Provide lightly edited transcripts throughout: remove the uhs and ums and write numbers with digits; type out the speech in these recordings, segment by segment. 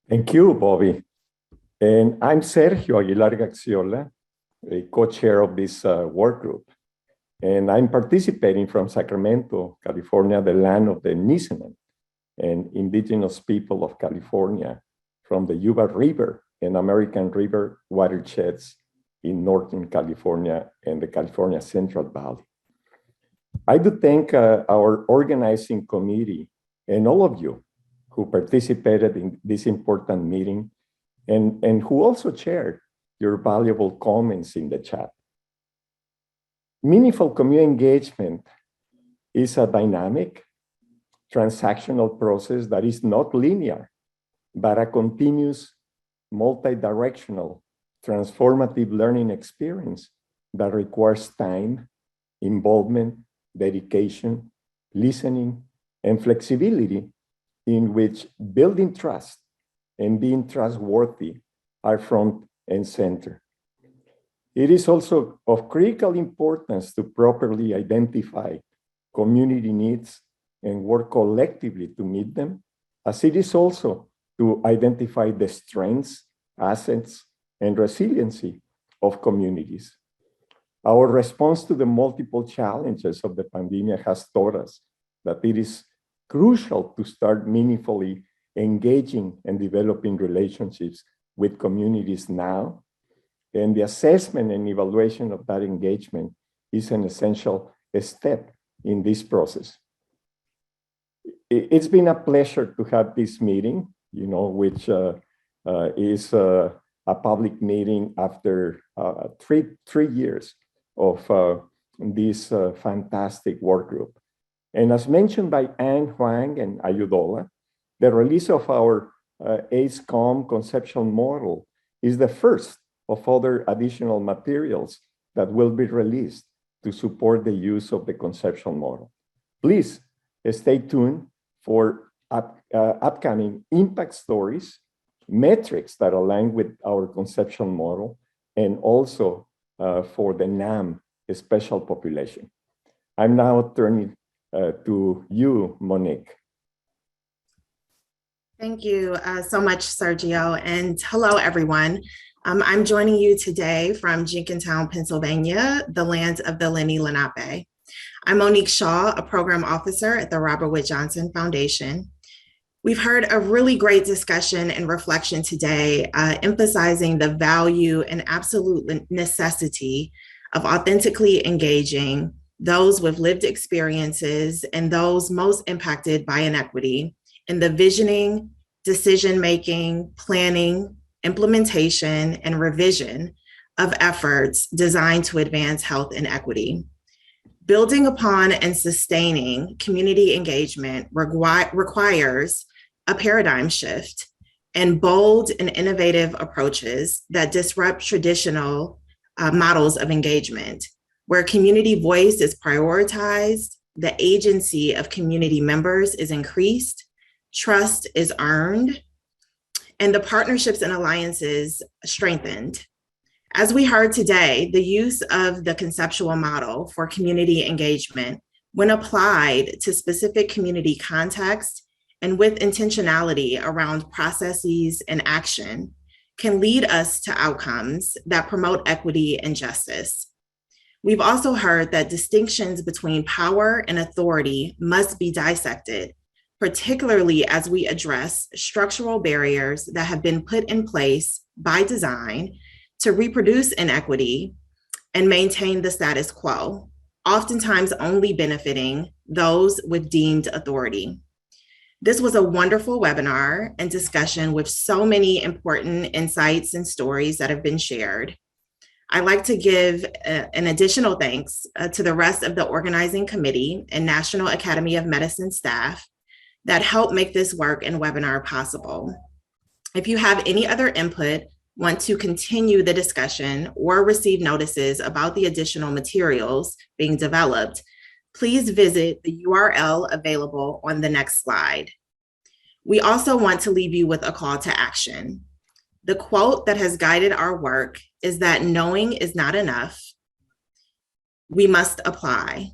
Thank you, Bobby. And I'm Sergio Aguilar Gaxiola, a co-chair of this work group. And I'm participating from Sacramento, California, the land of the Nisenan and indigenous people of California, from the Yuba River and American River watersheds in Northern California and the California Central Valley. I do thank our organizing committee and all of you who participated in this important meeting and who also shared your valuable comments in the chat. Meaningful community engagement is a dynamic, transactional process that is not linear, but a continuous, multi-directional, transformative learning experience that requires time, involvement, dedication, listening, and flexibility, in which building trust and being trustworthy are front and center. It is also of critical importance to properly identify community needs and work collectively to meet them, as it is also to identify the strengths, assets, and resiliency of communities. Our response to the multiple challenges of the pandemic has taught us that it is crucial to start meaningfully engaging and developing relationships with communities now. And the assessment and evaluation of that engagement is an essential step in this process. It's been a pleasure to have this meeting, which is a public meeting after three years of this fantastic work group. And as mentioned by Anne Huang and Ayudola, the release of our ACE-COM conceptual model is the first of other additional materials that will be released to support the use of the conceptual model. Please stay tuned for upcoming impact stories, metrics that align with our conceptual model, and also for the NAM special population. I'm now turning to you, Monique. Thank you so much, Sergio, and hello, everyone. I'm joining you today from Jenkintown, Pennsylvania, the land of the Lenni Lenape. I'm Monique Shaw, a program officer at the Robert Wood Johnson Foundation. We've heard a really great discussion and reflection today, emphasizing the value and absolute necessity of authentically engaging those with lived experiences and those most impacted by inequity in the visioning, decision-making, planning, implementation, and revision of efforts designed to advance health and equity. Building upon and sustaining community engagement requires a paradigm shift and bold and innovative approaches that disrupt traditional models of engagement, where community voice is prioritized, the agency of community members is increased, trust is earned, and the partnerships and alliances strengthened. As we heard today, the use of the conceptual model for community engagement, when applied to specific community context and with intentionality around processes and action, can lead us to outcomes that promote equity and justice. We've also heard that distinctions between power and authority must be dissected, particularly as we address structural barriers that have been put in place by design to reproduce inequity and maintain the status quo, oftentimes only benefiting those with deemed authority. This was a wonderful webinar and discussion with so many important insights and stories that have been shared. I'd like to give an additional thanks to the rest of the organizing committee and National Academy of Medicine staff that helped make this work and webinar possible. If you have any other input, want to continue the discussion, or receive notices about the additional materials being developed, please visit the URL available on the next slide. We also want to leave you with a call to action. The quote that has guided our work is that knowing is not enough. We must apply.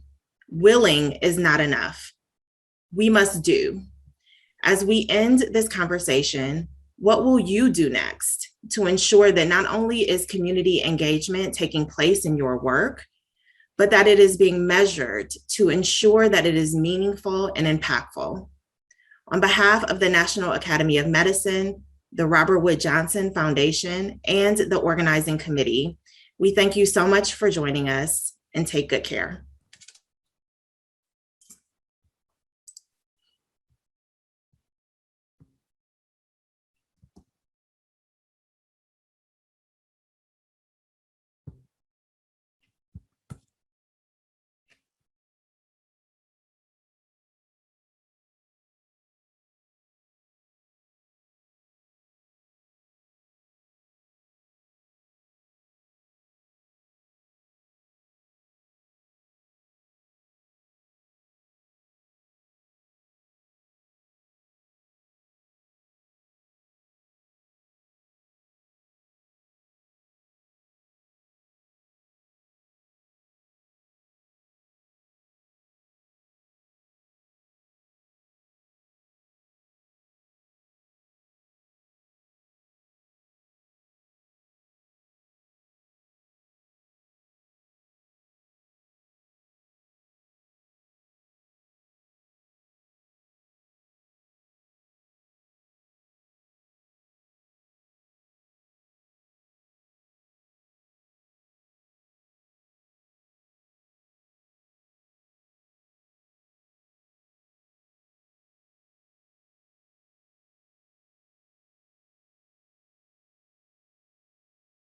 Willing is not enough. We must do. As we end this conversation, What will you do next to ensure that not only is community engagement taking place in your work, but that it is being measured to ensure that it is meaningful and impactful? On behalf of the National Academy of Medicine, the Robert Wood Johnson Foundation, and the organizing committee, we thank you so much for joining us, and take good care.